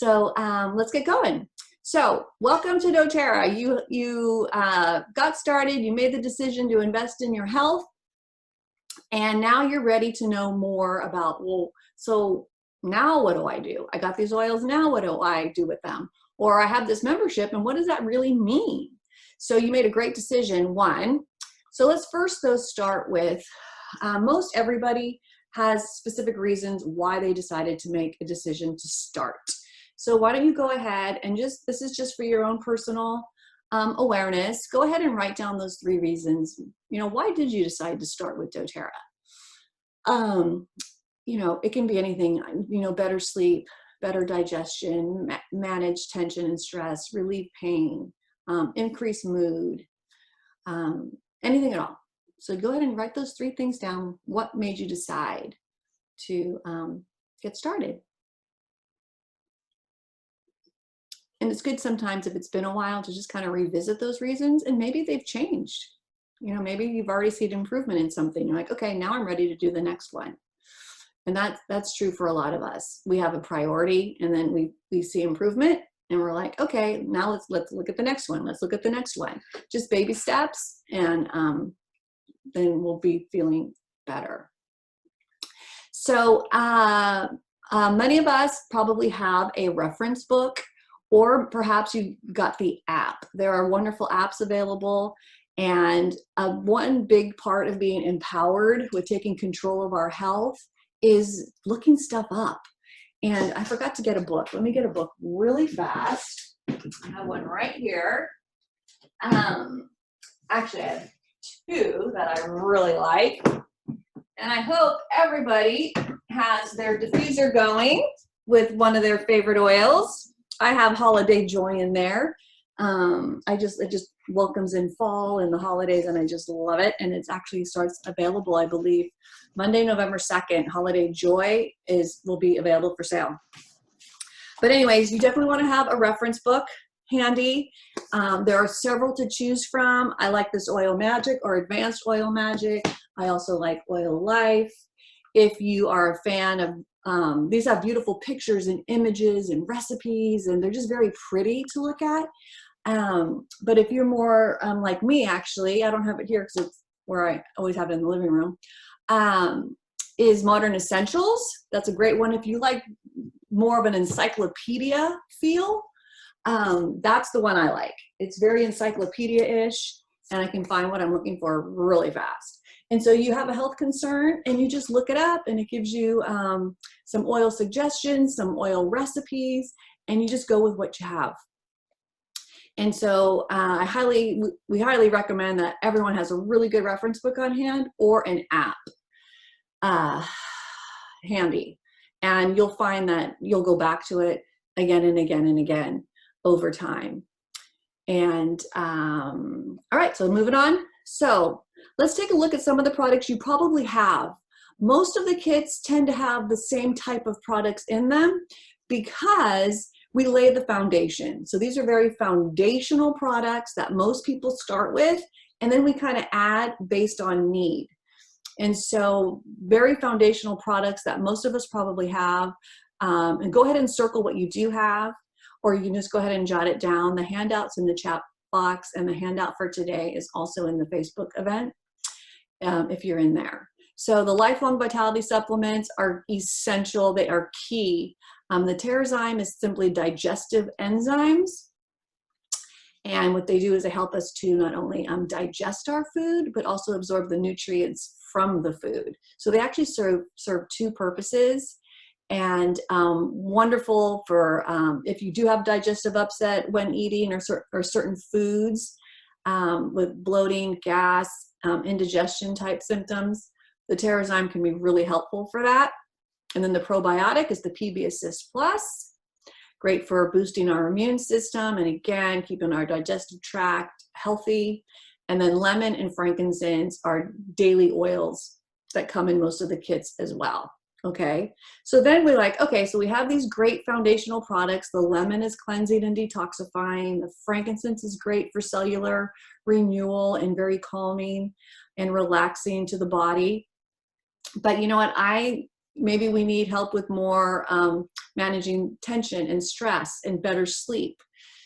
So let's get going. So welcome to doTERRA. You got started, you made the decision to invest in your health, and now you're ready to know more about, well, so now what do I do? I got these oils, now what do I do with them? Or I have this membership, and what does that really mean? So you made a great decision, one. So let's first though start with, most everybody has specific reasons why they decided to make a decision to start. So why don't you go ahead and this is just for your own personal awareness, go ahead and write down those 3 reasons. Why did you decide to start with doTERRA? It can be anything, better sleep, better digestion, manage tension and stress, relieve pain, increase mood, anything at all. So go ahead and write those 3 things down. What made you decide to get started? And it's good sometimes, if it's been a while, to just kind of revisit those reasons, and maybe they've changed. Maybe you've already seen improvement in something. You're like, okay, now I'm ready to do the next one. And that's true for a lot of us. We have a priority, and then we see improvement, and we're like, okay, now let's look at the next one. Let's look at the next one. Just baby steps, and then we'll be feeling better. So many of us probably have a reference book, or perhaps you got the app. There are wonderful apps available, and one big part of being empowered with taking control of our health is looking stuff up. And I forgot to get a book. Let me get a book really fast. I have one right here. Actually, I have 2 that I really like. And I hope everybody has their diffuser going with one of their favorite oils. I have Holiday Joy in there. It just welcomes in fall and the holidays, and I just love it. And it actually starts available, I believe, Monday, November 2nd. Holiday Joy will be available for sale. But anyways, you definitely want to have a reference book handy. There are several to choose from. I like this Oil Magic or Advanced Oil Magic. I also like Oil Life. If you are a fan of these, have beautiful pictures and images and recipes, and they're just very pretty to look at. But if you're more like me, actually, I don't have it here because it's where I always have it in the living room, is Modern Essentials. That's a great one if you like more of an encyclopedia feel. That's the one I like. It's very encyclopedia-ish, and I can find what I'm looking for really fast. And so you have a health concern, and you just look it up, and it gives you some oil suggestions, some oil recipes, and you just go with what you have. And so we highly recommend that everyone has a really good reference book on hand or an app handy. And you'll find that you'll go back to it again and again and again over time. And all right, so moving on. So let's take a look at some of the products you probably have. Most of the kits tend to have the same type of products in them because we lay the foundation. So these are very foundational products that most people start with, and then we kind of add based on need. And so very foundational products that most of us probably have. And go ahead and circle what you do have, or you can just go ahead and jot it down. The handout's in the chat box, and the handout for today is also in the Facebook event if you're in there. So the lifelong vitality supplements are essential. They are key. The Terrazyme is simply digestive enzymes. And what they do is they help us to not only digest our food, but also absorb the nutrients from the food. So they actually serve 2 purposes. And wonderful for if you do have digestive upset when eating or certain foods with bloating, gas, indigestion type symptoms. The Terrazyme can be really helpful for that. And then the probiotic is the PB Assist Plus, great for boosting our immune system and again, keeping our digestive tract healthy. And then lemon and frankincense are daily oils that come in most of the kits as well. Okay, so then we're like, okay, so we have these great foundational products. The lemon is cleansing and detoxifying. The frankincense is great for cellular renewal and very calming and relaxing to the body. But you know what, maybe we need help with more managing tension and stress and better sleep.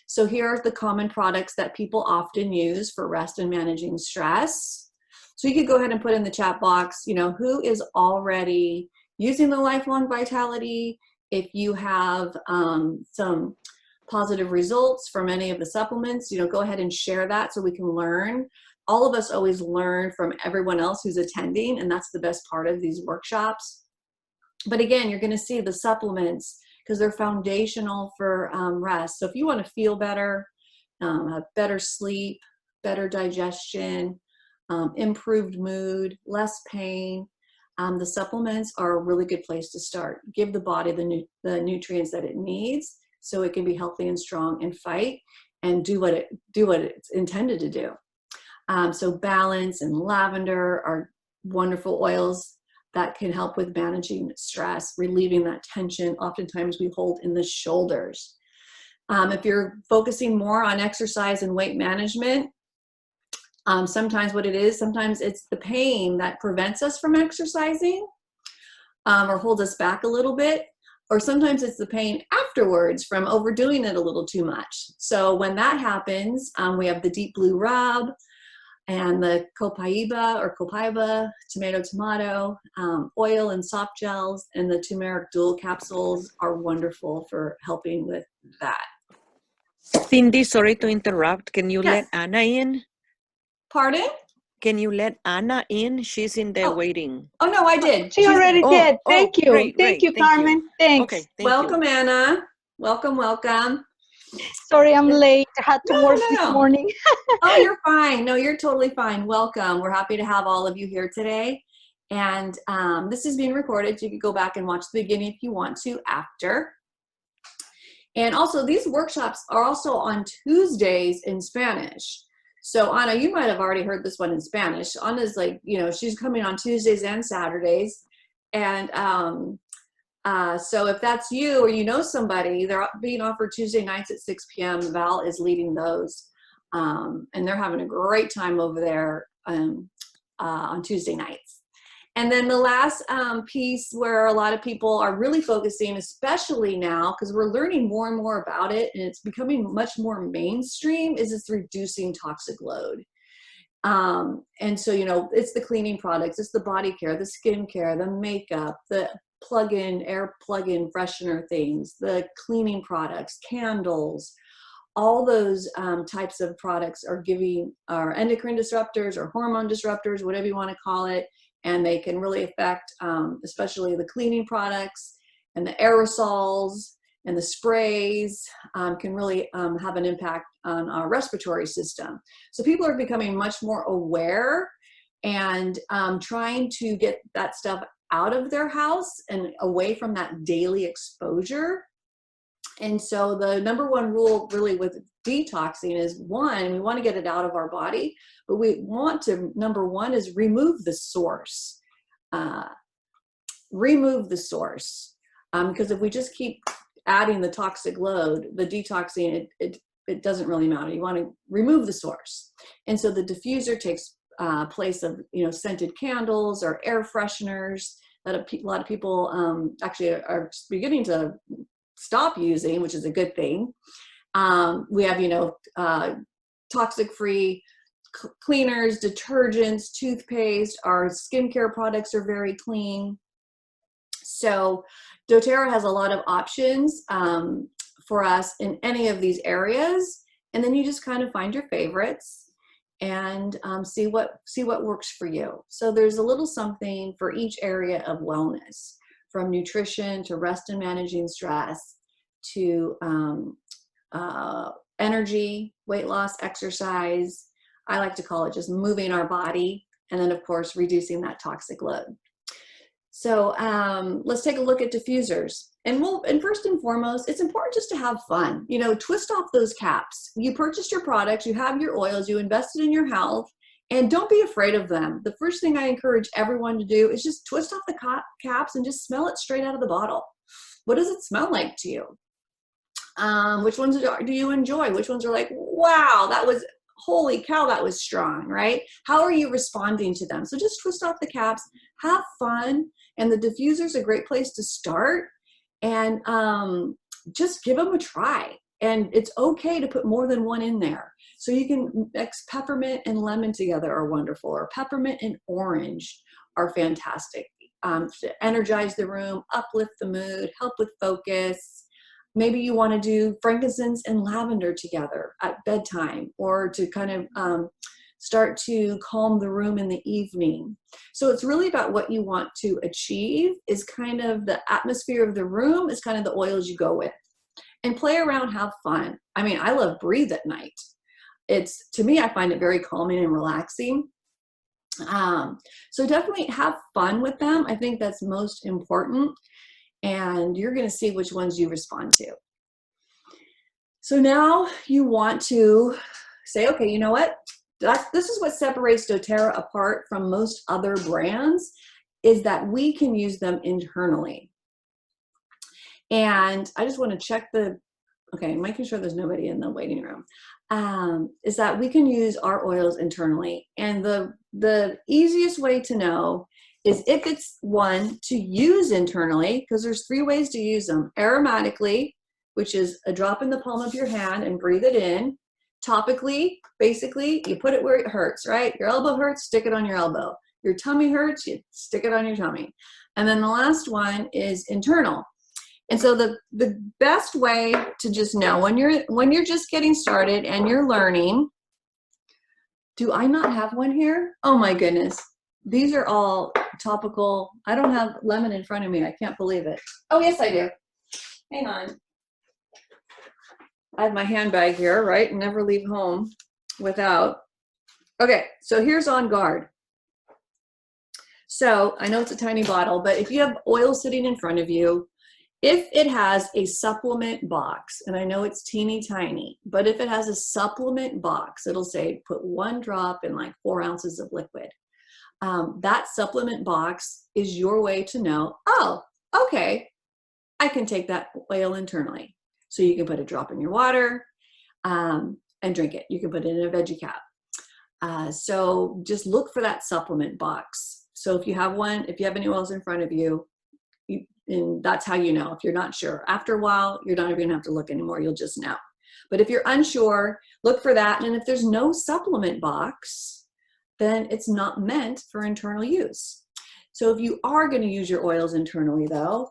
So here are the common products that people often use for rest and managing stress. So you could go ahead and put in the chat box, you know, who is already using the Lifelong Vitality. If you have some positive results from any of the supplements, you know, go ahead and share that so we can learn. All of us always learn from everyone else who's attending, and that's the best part of these workshops. But again, you're going to see the supplements because they're foundational for rest. So if you want to feel better, have better sleep, better digestion, improved mood, less pain, the supplements are a really good place to start. Give the body the nutrients that it needs so it can be healthy and strong and fight and do what it's intended to do. So balance and lavender are wonderful oils that can help with managing stress, relieving that tension oftentimes we hold in the shoulders. If you're focusing more on exercise and weight management, sometimes what it is, sometimes it's the pain that prevents us from exercising or holds us back a little bit, or sometimes it's the pain afterwards from overdoing it a little too much. So when that happens, we have the deep blue rub and the copaiba, tomato, oil and soft gels, and the turmeric dual capsules are wonderful for helping with that. Cindy, sorry to interrupt. Can you Yes. let Anna in? Pardon? Can you let Anna in? She's in there waiting. Oh, no, I did. She already did. Thank you. Great, Thank you, Carmen. Thanks. Okay, thank welcome, you. Anna. Welcome, welcome. Sorry, I'm late. I had to work this No. morning. Oh, you're fine. No, you're totally fine. Welcome. We're happy to have all of you here today. And this is being recorded. You can go back and watch the beginning if you want to after. And also, these workshops are also on Tuesdays in Spanish. So Anna, you might have already heard this one in Spanish. Anna's like, you know, she's coming on Tuesdays and Saturdays. And so if that's you or you know somebody, they're being offered Tuesday nights at 6 p.m. Val is leading those. And they're having a great time over there on Tuesday nights. And then the last piece where a lot of people are really focusing, especially now, because we're learning more and more about it, and it's becoming much more mainstream, is this reducing toxic load. And so, you know, it's the cleaning products, it's the body care, the skin care, the makeup, the air plug-in freshener things, the cleaning products, candles, all those types of products are endocrine disruptors or hormone disruptors, whatever you want to call it. And they can really affect, especially the cleaning products and the aerosols and the sprays can really have an impact on our respiratory system. So people are becoming much more aware and trying to get that stuff out of their house and away from that daily exposure. And so the number one rule really with detoxing is, one, we want to get it out of our body, but we want to, number one is remove the source. Remove the source. Because if we just keep adding the toxic load, the detoxing, it doesn't really matter. You want to remove the source. And so the diffuser takes place of, you know, scented candles or air fresheners that a lot of people actually are beginning to stop using, which is a good thing. We have, you know, toxic-free cleaners, detergents, toothpaste. Our skincare products are very clean. So doTERRA has a lot of options for us in any of these areas. And then you just kind of find your favorites and see what works for you. So there's a little something for each area of wellness, from nutrition to rest and managing stress to energy, weight loss, exercise. I like to call it just moving our body, and then of course reducing that toxic load. So let's take a look at diffusers. And first and foremost, it's important just to have fun. You know, twist off those caps. You purchased your products, you have your oils, you invested in your health, and don't be afraid of them. The first thing I encourage everyone to do is just twist off the caps and just smell it straight out of the bottle. What does it smell like to you? Which ones do you enjoy? Which ones are like, wow, that was holy cow, that was strong, right? How are you responding to them? So just twist off the caps, have fun. And the diffuser is a great place to start. And just give them a try. And it's okay to put more than one in there. So you can mix peppermint and lemon together are wonderful, or peppermint and orange are fantastic. To energize the room, uplift the mood, help with focus. Maybe you want to do frankincense and lavender together at bedtime, or to kind of start to calm the room in the evening. So it's really about what you want to achieve, is kind of the atmosphere of the room is kind of the oils you go with. And play around, have fun. I mean, I love Breathe at night. It's, to me, I find it very calming and relaxing. So definitely have fun with them. I think that's most important. And you're going to see which ones you respond to. So now you want to say, okay, you know what? This is what separates doTERRA apart from most other brands, is that we can use them internally. And I just want to check okay, making sure there's nobody in the waiting room, is that we can use our oils internally. And the easiest way to know is if it's one to use internally, because there's 3 ways to use them. Aromatically, which is a drop in the palm of your hand and breathe it in. Topically, basically, you put it where it hurts, right? Your elbow hurts, stick it on your elbow. Your tummy hurts, you stick it on your tummy. And then the last one is internal. And so the best way to just know when you're just getting started and you're learning, do I not have one here? Oh my goodness. These are all topical. I don't have lemon in front of me. I can't believe it. Oh, yes, I do. Hang on. I have my handbag here, right? Never leave home without. Okay, so here's On Guard. So I know it's a tiny bottle, but if you have oil sitting in front of you, if it has a supplement box, and I know it's teeny tiny, but if it has a supplement box, it'll say put 1 drop in like 4 ounces of liquid. That supplement box is your way to know, oh, okay, I can take that oil internally. So you can put a drop in your water and drink it. You can put it in a veggie cap. So just look for that supplement box. So if you have one, if you have any oils in front of you, and that's how you know. If you're not sure, after a while, you're not even gonna have to look anymore. You'll just know. But if you're unsure, look for that. And if there's no supplement box, then it's not meant for internal use. So if you are going to use your oils internally, though,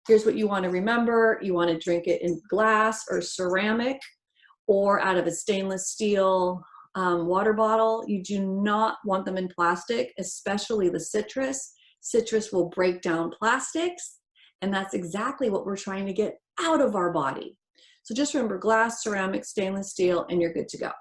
here's what you want to remember. You want to drink it in glass or ceramic, or out of a stainless steel water bottle. You do not want them in plastic, especially the citrus. Citrus will break down plastics. And that's exactly what we're trying to get out of our body. So just remember glass, ceramic, stainless steel, and you're good to go.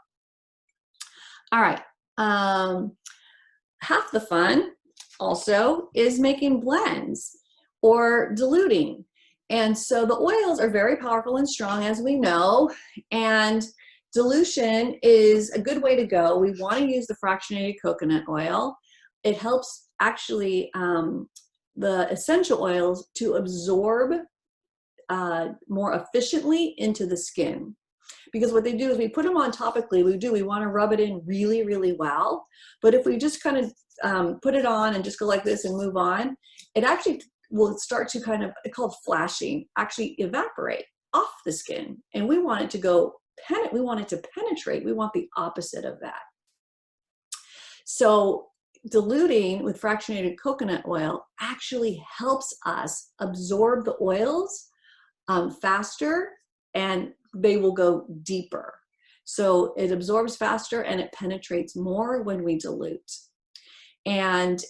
All right. Half the fun also is making blends or diluting. And so the oils are very powerful and strong, as we know, and dilution is a good way to go. We want to use the fractionated coconut oil. It helps actually the essential oils to absorb more efficiently into the skin. Because what they do is we put them on topically, we want to rub it in really, really well. But if we just kind of put it on and just go like this and move on, it actually will start to kind of, it's called flashing, actually evaporate off the skin. And we want it to go, we want it to penetrate. We want the opposite of that. So diluting with fractionated coconut oil actually helps us absorb the oils faster, and they will go deeper. So it absorbs faster and it penetrates more when we dilute. And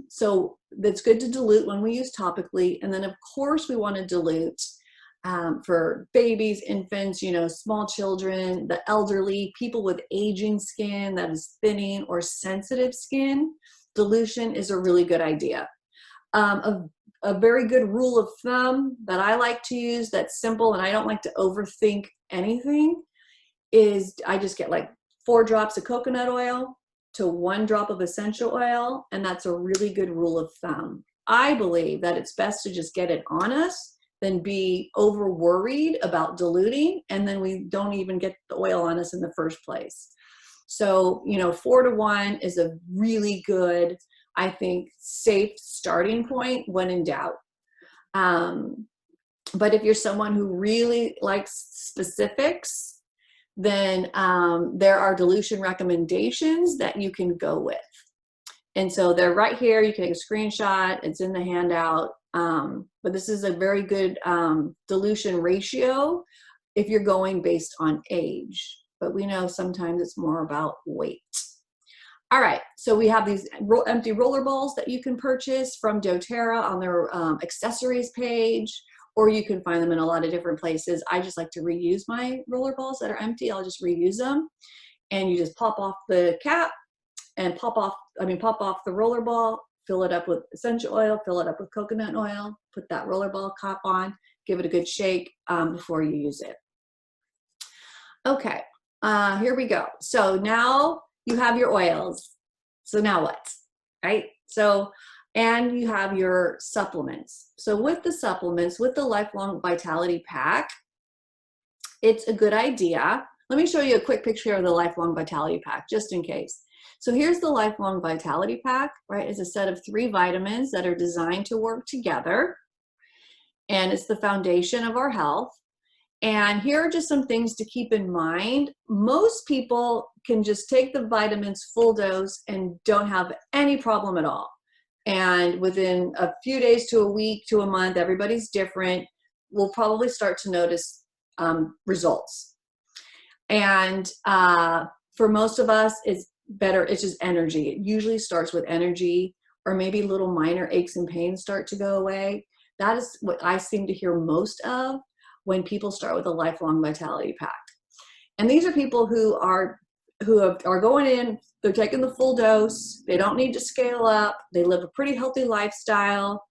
so that's good to dilute when we use topically. And then of course we want to dilute for babies, infants, you know, small children, the elderly, people with aging skin that is thinning or sensitive skin. Dilution is a really good idea. A very good rule of thumb that I like to use that's simple and I don't like to overthink anything is I just get like 4 drops of coconut oil to 1 drop of essential oil, and that's a really good rule of thumb. I believe that it's best to just get it on us than be over worried about diluting, and then we don't even get the oil on us in the first place. So, 4-to-1 is a really good, I think, safe starting point when in doubt. But if you're someone who really likes specifics, then there are dilution recommendations that you can go with. And so they're right here. You can take a screenshot. It's in the handout. But this is a very good dilution ratio if you're going based on age. But we know sometimes it's more about weight. All right, so we have these empty roller balls that you can purchase from doTERRA on their accessories page, or you can find them in a lot of different places. I just like to reuse my roller balls that are empty. I'll just reuse them. And you just pop off the cap and pop off the roller ball, fill it up with essential oil, fill it up with coconut oil, put that roller ball cap on, give it a good shake before you use it. Okay, here we go. So now you have your oils. So now what, right? So, and you have your supplements. So with the supplements, with the Lifelong Vitality Pack, it's a good idea. Let me show you a quick picture of the Lifelong Vitality Pack, just in case. So here's the Lifelong Vitality Pack, right? It's a set of 3 vitamins that are designed to work together. And it's the foundation of our health. And here are just some things to keep in mind. Most people can just take the vitamins full dose and don't have any problem at all. And within a few days to a week to a month, everybody's different. We'll probably start to notice results. And for most of us, it's better. It's just energy. It usually starts with energy, or maybe little minor aches and pains start to go away. That is what I seem to hear most of when people start with a Lifelong Vitality Pack. And these are people who are going in, they're taking the full dose, they don't need to scale up, they live a pretty healthy lifestyle.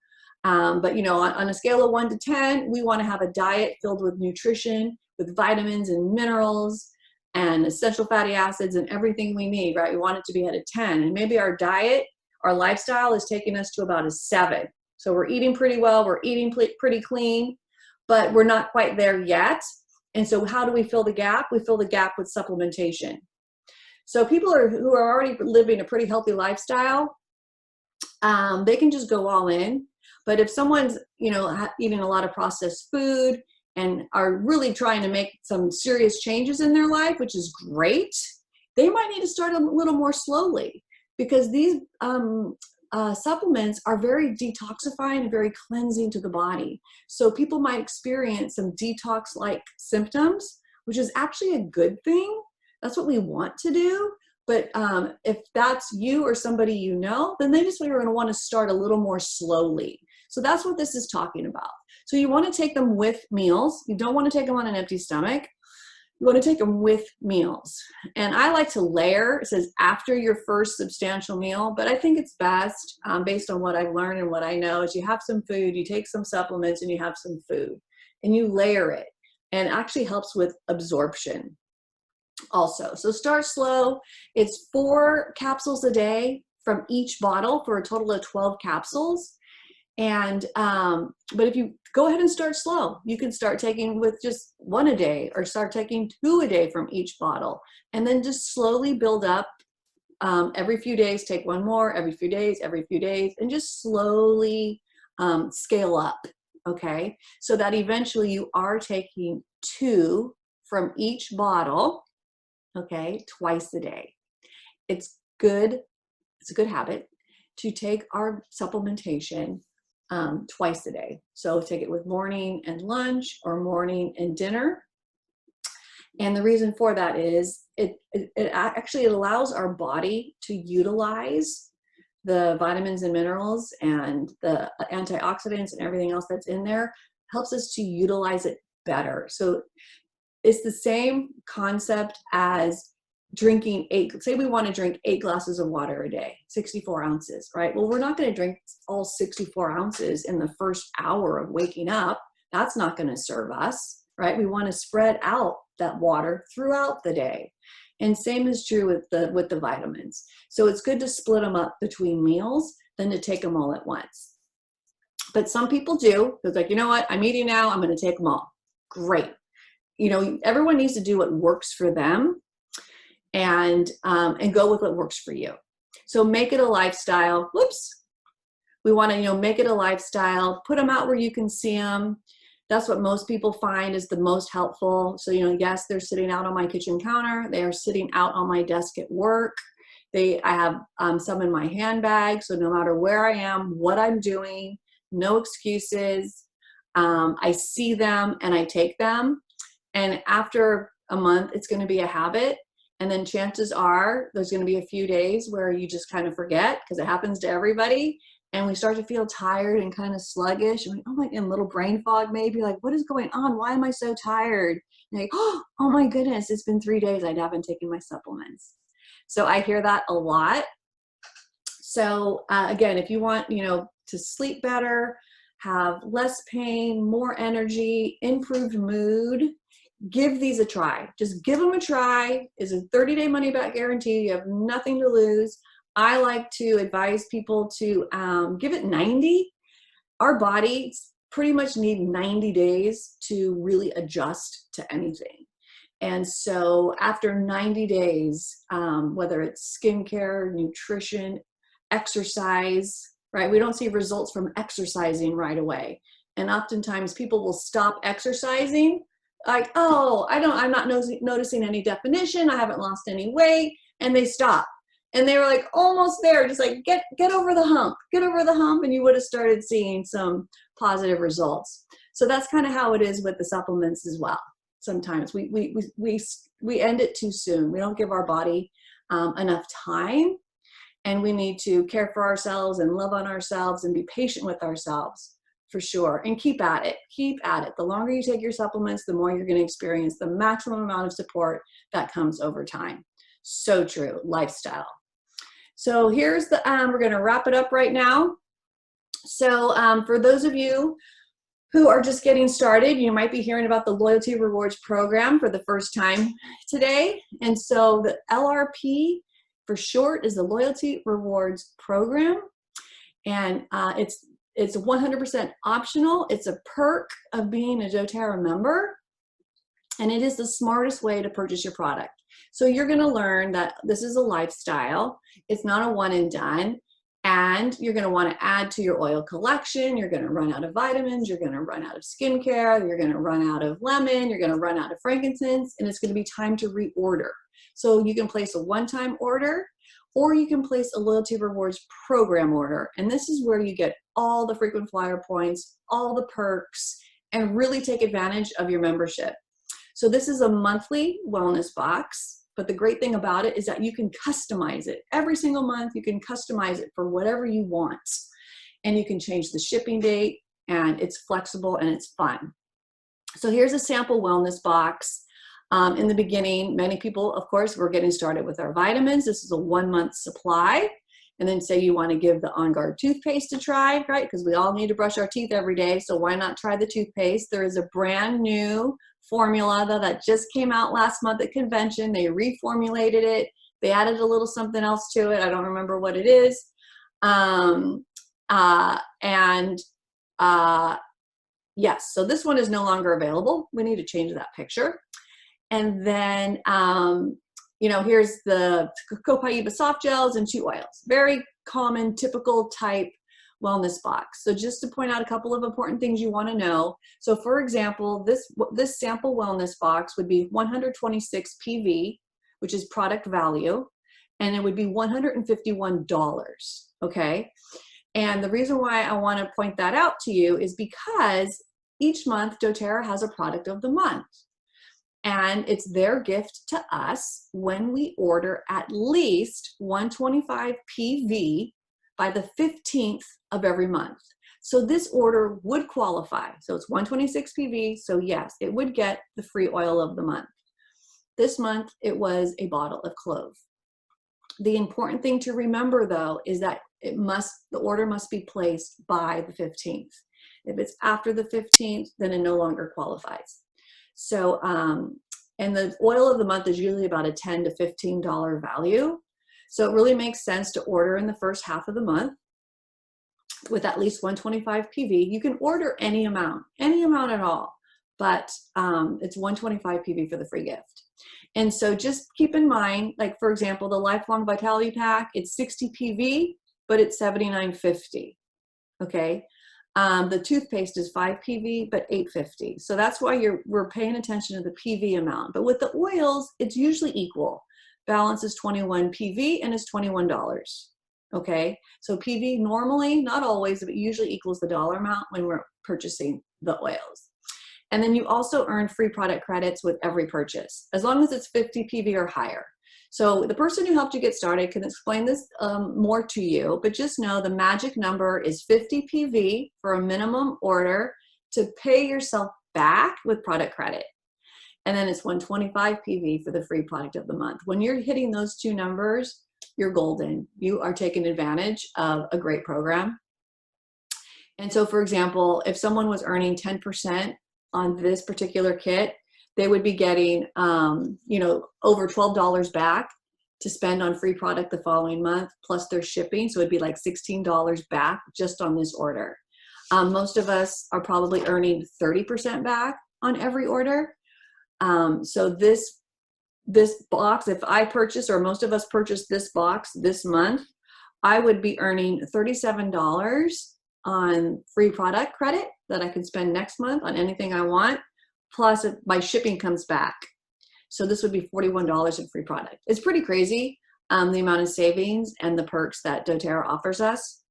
But on a scale of 1 to 10, we want to have a diet filled with nutrition, with vitamins and minerals and essential fatty acids and everything we need, right? We want it to be at a 10. And maybe our diet, our lifestyle is taking us to about a 7. So we're eating pretty well, we're eating pretty clean, but we're not quite there yet. And so how do we fill the gap? We fill the gap with supplementation. So people who are already living a pretty healthy lifestyle, they can just go all in. But if someone's, eating a lot of processed food and are really trying to make some serious changes in their life, which is great, they might need to start a little more slowly, because these supplements are very detoxifying and very cleansing to the body. So people might experience some detox-like symptoms, which is actually a good thing. That's what we want to do. But if that's you or somebody you know, then they just are going to want to start a little more slowly. So that's what this is talking about. So you want to take them with meals. You don't want to take them on an empty stomach. You want to take them with meals. And I like to layer. It says after your first substantial meal, but I think it's best based on what I've learned and what I know is you have some food, you take some supplements, and you have some food, and you layer it. And it actually helps with absorption also. So start slow. It's 4 capsules a day from each bottle for a total of 12 capsules. And, but if you go ahead and start slow, you can start taking with just 1 a day, or start taking 2 a day from each bottle, and then just slowly build up. Every few days, take 1 more, every few days, and just slowly scale up. Okay. So that eventually you are taking 2 from each bottle. Okay. Twice a day. It's good. It's a good habit to take our supplementation twice a day. So take it with morning and lunch, or morning and dinner. And the reason for that is it actually allows our body to utilize the vitamins and minerals and the antioxidants and everything else that's in there, helps us to utilize it better. So it's the same concept as drinking 8, say we want to drink 8 glasses of water a day, 64 ounces, right? Well, we're not going to drink all 64 ounces in the first hour of waking up. That's not going to serve us, right? We want to spread out that water throughout the day. And same is true with the vitamins. So it's good to split them up between meals than to take them all at once. But some people do. It's like, you know what? I'm eating now. I'm going to take them all. Great. Everyone needs to do what works for them. and go with what works for you. So make it a lifestyle. Whoops. We want to, make it a lifestyle, put them out where you can see them. That's what most people find is the most helpful. So, yes, they're sitting out on my kitchen counter. They are sitting out on my desk at work. I have some in my handbag. So no matter where I am, what I'm doing, no excuses. I see them and I take them. And after a month, it's going to be a habit. And then chances are there's going to be a few days where you just kind of forget, because it happens to everybody. And we start to feel tired and kind of sluggish. And and little brain fog maybe, like, what is going on? Why am I so tired? And like, oh my goodness, it's been 3 days. I haven't taken my supplements. So I hear that a lot. So again, if you want, to sleep better, have less pain, more energy, improved mood, give these a try. Just give them a try. It's a 30-day money-back guarantee. You have nothing to lose. I like to advise people to give it 90. Our bodies pretty much need 90 days to really adjust to anything. And so after 90 days, whether it's skincare, nutrition, exercise, right? We don't see results from exercising right away. And oftentimes people will stop exercising like, oh, I'm not noticing any definition. I haven't lost any weight. And they stop. And they were like almost there, just like get over the hump, and you would have started seeing some positive results. So that's kind of how it is with the supplements as well. Sometimes we end it too soon. We don't give our body enough time, and we need to care for ourselves and love on ourselves and be patient with ourselves for sure. And keep at it. The longer you take your supplements, the more you're going to experience the maximum amount of support that comes over time. So true. Lifestyle. So here's we're going to wrap it up right now. So for those of you who are just getting started, you might be hearing about the Loyalty Rewards Program for the first time today. And so the LRP for short is the Loyalty Rewards Program. And it's 100% optional. It's a perk of being a doTERRA member. And it is the smartest way to purchase your product. So you're going to learn that this is a lifestyle. It's not a one and done. And you're going to want to add to your oil collection. You're going to run out of vitamins. You're going to run out of skincare. You're going to run out of lemon. You're going to run out of frankincense. And it's going to be time to reorder. So you can place a one-time order, or you can place a Loyalty Rewards Program order. And this is where you get all the frequent flyer points, all the perks, and really take advantage of your membership. So this is a monthly wellness box. But the great thing about it is that you can customize it. Every single month, you can customize it for whatever you want. And you can change the shipping date, and it's flexible and it's fun. So here's a sample wellness box. In the beginning, many people, of course, were getting started with our vitamins. This is a 1-month supply. And then say you want to give the On Guard toothpaste a try, right? Because we all need to brush our teeth every day. So why not try the toothpaste? There is a brand new formula that just came out last month at convention. They reformulated it. They added a little something else to it. I don't remember what it is. Yes, so this one is no longer available. We need to change that picture. And then, here's the Copaiba soft gels and 2 oils. Very common, typical type wellness box. So just to point out a couple of important things you want to know. So for example, this sample wellness box would be 126 PV, which is product value, and it would be $151, okay? And the reason why I want to point that out to you is because each month doTERRA has a product of the month. And it's their gift to us when we order at least 125 PV by the 15th of every month. So this order would qualify. So it's 126 PV. So yes, it would get the free oil of the month. This month, it was a bottle of clove. The important thing to remember though, is that the order must be placed by the 15th. If it's after the 15th, then it no longer qualifies. So, and the oil of the month is usually about a $10 to $15 value. So it really makes sense to order in the first half of the month with at least 125 PV. You can order any amount at all. but it's 125 PV for the free gift. And so just keep in mind, like for example, the Lifelong Vitality Pack, it's 60 PV, but it's $79.50. Okay. The toothpaste is 5 PV, but $8.50. So that's why we're paying attention to the PV amount. But with the oils, it's usually equal. Balance is 21 PV and it's $21. Okay. So PV normally, not always, but usually equals the dollar amount when we're purchasing the oils. And then you also earn free product credits with every purchase, as long as it's 50 PV or higher. So the person who helped you get started can explain this more to you, but just know the magic number is 50 PV for a minimum order to pay yourself back with product credit. And then it's 125 PV for the free product of the month. When you're hitting those two numbers, you're golden. You are taking advantage of a great program. And so for example, if someone was earning 10% on this particular kit, they would be getting, over $12 back to spend on free product the following month, plus their shipping. So it'd be like $16 back just on this order. Most of us are probably earning 30% back on every order. So this box, if I purchase, or most of us purchase this box this month, I would be earning $37 on free product credit that I could spend next month on anything I want. Plus my shipping comes back. So this would be $41 in free product. It's pretty crazy, the amount of savings and the perks that doTERRA offers us.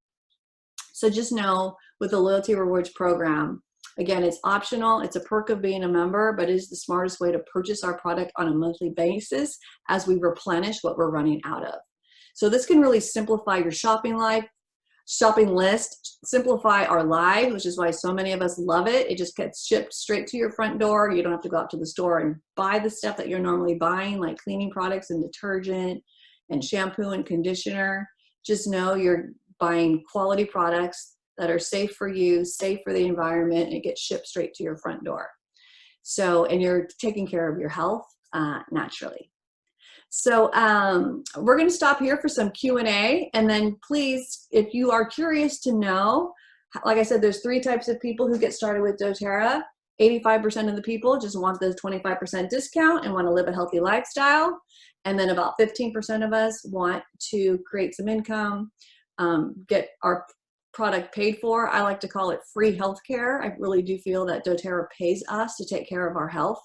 So just know with the Loyalty Rewards program, again, it's optional. It's a perk of being a member, but it is the smartest way to purchase our product on a monthly basis as we replenish what we're running out of. So this can really simplify your shopping list, simplify our lives, which is why so many of us love it. It just gets shipped straight to your front door. You don't have to go out to the store and buy the stuff that you're normally buying, like cleaning products and detergent and shampoo and conditioner. Just know you're buying quality products that are safe for you, safe for the environment, and it gets shipped straight to your front door. So, and you're taking care of your health naturally. So we're going to stop here for some Q&A, and then please, if you are curious to know, like I said, there's 3 types of people who get started with doTERRA. 85% of the people just want the 25% discount and want to live a healthy lifestyle. And then about 15% of us want to create some income, get our product paid for. I like to call it free healthcare. I really do feel that doTERRA pays us to take care of our health.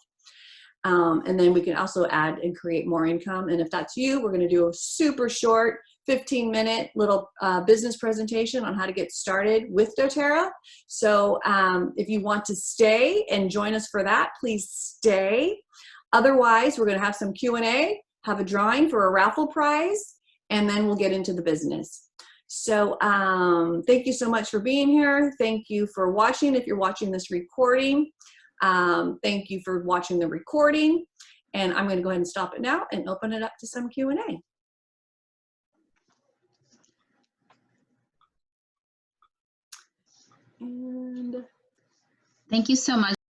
And then we can also add and create more income. And if that's you, we're going to do a super short 15-minute little business presentation on how to get started with doTERRA. So if you want to stay and join us for that, please stay. Otherwise, we're going to have some Q&A, have a drawing for a raffle prize, and then we'll get into the business. So thank you so much for being here. Thank you for watching if you're watching this recording. Thank you for watching the recording, and I'm going to go ahead and stop it now and open it up to some Q&A. Thank you so much.